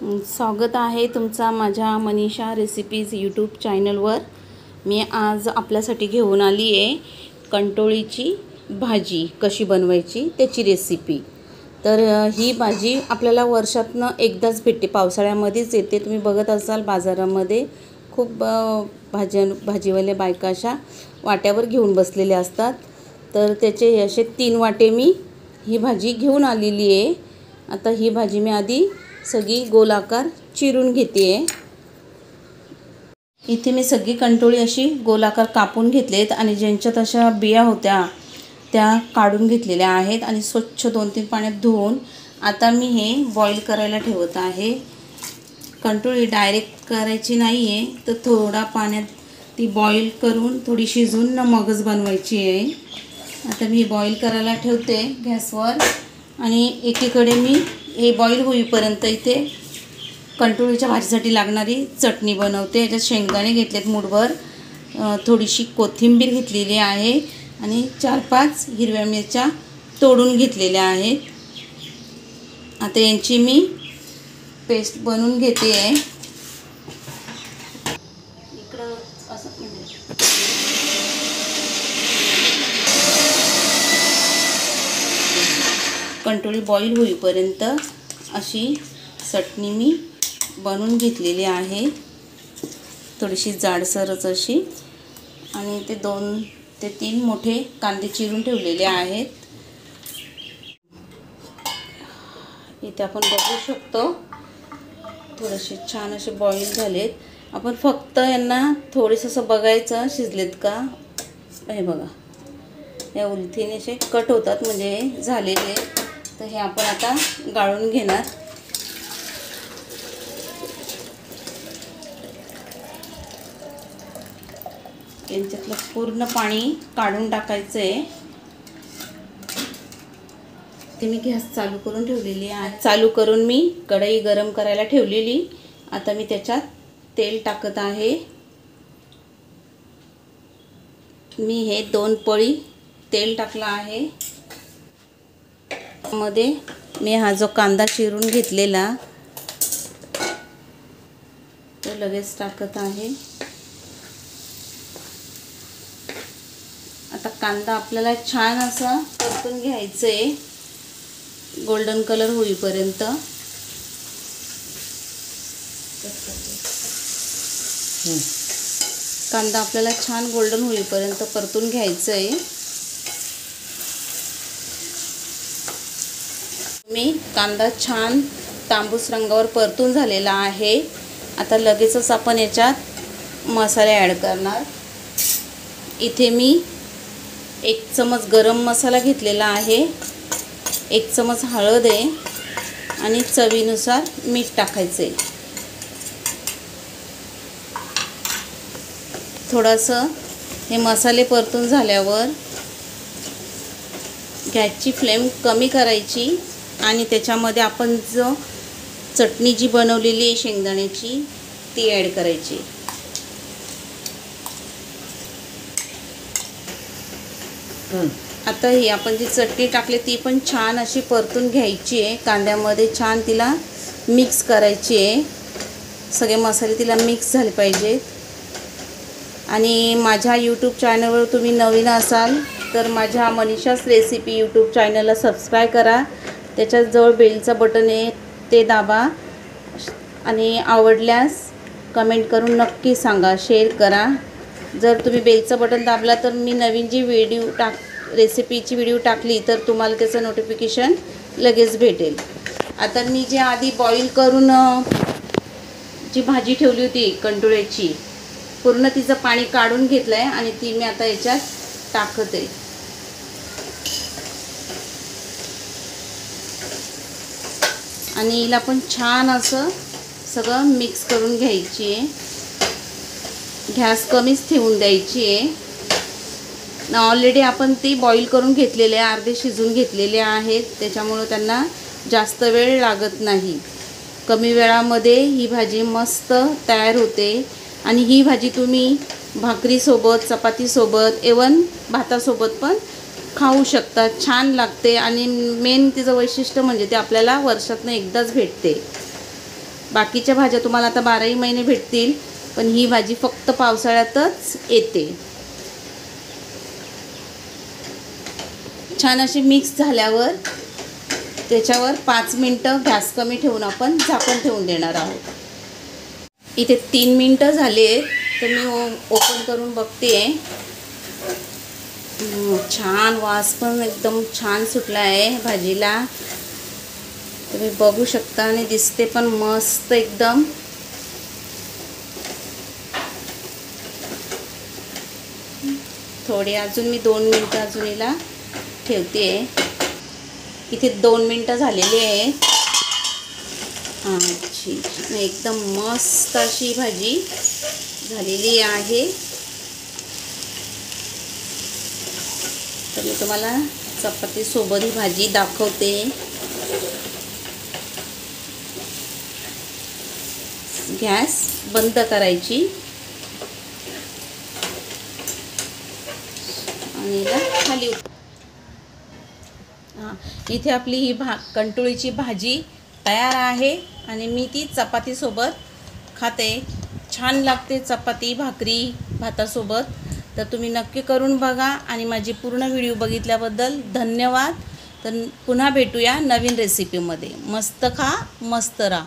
स्वागत आहे तुमचा माझ्या मनीषा रेसिपीज यूट्यूब चॅनलवर। मी आज आपल्यासाठी घेऊन आली आहे कंटोळीची भाजी कशी बनवायची त्याची रेसिपी। तर ही भाजी आपल्याला वर्षातनं एकदाच भेटते, पावसाळ्यामध्येच येते। तुम्ही बघत असाल बाजारामध्ये खूप भाजीवाले बायका अशा वाट्यावर घेऊन बसलेले असतात। तर त्याचे असे 3 वाटे मी ही भाजी घेऊन आलेली आहे। आता ही भाजी मी आधी सगळी गोलाकार चिरून घेते आहे। इथे मी सगळी कंटोळी अशी गोलाकार कापून घेतलेत आणि ज्यांच्यात अशा बिया होत्या त्या काढून घेतलेल्या आहेत आणि स्वच्छ 2-3 पाण्यात धुवून आता मी हे बॉईल करायला ठेवत आहे। कंटोळी डायरेक्ट करायची नाही आहे, तर थोडा पाण्यात ती बॉईल करून थोडी शिजवून मगच बनवायची आहे। आता मी बॉईल करायला ठेवते गॅसवर आणि एकीकडे मी हे बॉईल होईपर्यंत इथे कंटोळीच्या भाजीसाठी लागणारी चटणी बनवते। याच्यात शेंगदाणे घेतलेत मूठभर, थोडीशी कोथिंबीर घेतलेली आहे आणि 4-5 हिरव्या मिरच्या तोडून घेतलेल्या आहेत। आता यांची मी पेस्ट बनवून घेते आहे। इकडं असं कंटोळी बॉईल होईपर्यंत अशी चटणी मी बनवून घेतलेली आहे, थोडीशी जाडसरच अशी। आणि ते 2 ते 3 मोठे कांदे चिरून ठेवलेले आहेत। इथे आपण बघू शकतो थोडेसे छान असे बॉईल झालेत। आपण फक्त यांना थोडेसं असं बघायचं शिजलेत का, हे बघा या उलथीने असे कट होतात म्हणजे झालेले। तर हे आपण आता गाळून घेणार। यांच्यातलं पूर्ण पाणी काढून टाकायचं आहे। ते मी गॅस चालू करून ठेवलेली आहे। चालू करून मी कढई गरम करायला ठेवलेली। आता मी त्याच्यात तेल टाकत आहे। मी हे 2 पळी तेल टाकलं आहे। मध्ये मी हा जो कांदा चिरून घेतलेला तो लगेच टाकत आहे। आता कांदा आपल्याला छान असा परतून घ्यायचा आहे गोल्डन कलर होईपर्यंत। कांदा आपल्याला छान गोल्डन होईपर्यंत परतून घ्यायचा आहे। मी कांदा छान तांबूस रंगावर परतून झालेला आहे। आता लगेचच आपण याच्यात मसाले ॲड करणार। इथे मी 1 चमच गरम मसाला घेतलेला आहे, 1 चमच हळद आहे आणि चवीनुसार मीठ टाकायचं आहे। थोडंसं हे मसाले परतून झाल्यावर गॅसची फ्लेम कमी करायची आणि त्याच्यामध्ये आपण जो चटणी जी बनवलेली आहे शेंगदाण्याची ती ॲड करायची। आता ही आपण जी चटणी टाकली ती पण छान अशी परतून घ्यायची आहे। कांद्यामध्ये छान तिला मिक्स करायची आहे, सगळे मसाले तिला मिक्स झाले पाहिजेत। आणि माझ्या यूट्यूब चॅनलवर तुम्ही नवीन असाल तर माझ्या मनीषास रेसिपी यूट्यूब चॅनलला सबस्क्राईब करा। त्याच्यात जवळ बेलचं बटन आहे ते दाबा आणि आवडल्यास कमेंट करून नक्की सांगा, शेअर करा। जर तुम्ही बेलचं बटन दाबला तर मी नवीन जी रेसिपीची व्हिडिओ टाकली तर तुम्हाला त्याचं नोटिफिकेशन लगेच भेटेल। आता मी जे आधी बॉईल करून जी भाजी ठेवली होती कंटोळ्याची पूर्ण तिचं पाणी काढून घेतलं आहे आणि ती मी आता याच्यात टाकत आहे। आणि हिला पण छान असं सगळं मिक्स करून घ्यायची आहे। गॅस कमीच ठेवून द्यायची आहे। ऑलरेडी आपण ती बॉईल करून घेतलेले आहे, अर्धे शिजून घेतलेले आहेत, त्याच्यामुळे त्यांना जास्त वेळ लागत नाही। कमी वेळामध्ये ही भाजी मस्त तयार होते आणि ही भाजी तुम्ही भाकरीसोबत, चपातीसोबत, इवन भातासोबत पण खाऊ शकता, छान लागते। आणि मेन तिचं वैशिष्ट्य म्हणजे ते आपल्याला वर्षातून एकदाच भेटते। बाकीच्या भाज्या तुम्हाला आता 12ही महिने भेटतील, पण ही भाजी फक्त पावसाळ्यातच येते. छान अशी मिक्स झाल्यावर त्याच्यावर 5 मिनटं गॅस कमी ठेवून आपण झाकण ठेवून देणार आहोत. इथे 3 मिनटं झाले, तर मी ओपन करून बघते. छान वास पण एकदम छान सुटला आहे भाजीला, तुम्ही बघू शकता. आणि दिसते पण मस्त एकदम. थोडी अजून मी 2 मिनटं अजून हिला ठेवते. इथे 2 मिनटं झालेली आहेत. एकदम मस्त अशी भाजी झालेली आहे. तर मी तुम्हाला चपातीसोबत ही भाजी दाखवते. गॅस बंद करायची आणि खाली. इथे आपली ही कंटोळीची भाजी तयार आहे आणि मी ती चपातीसोबत खाते. छान लागते चपाती भाकरी भातासोबत. तर तुम्ही नक्की करून बघा आणि माझी पूर्ण व्हिडिओ बघितल्याबद्दल धन्यवाद. तर पुन्हा भेटूया नवीन रेसिपीमध्ये. मस्त खा, मस्त राहा.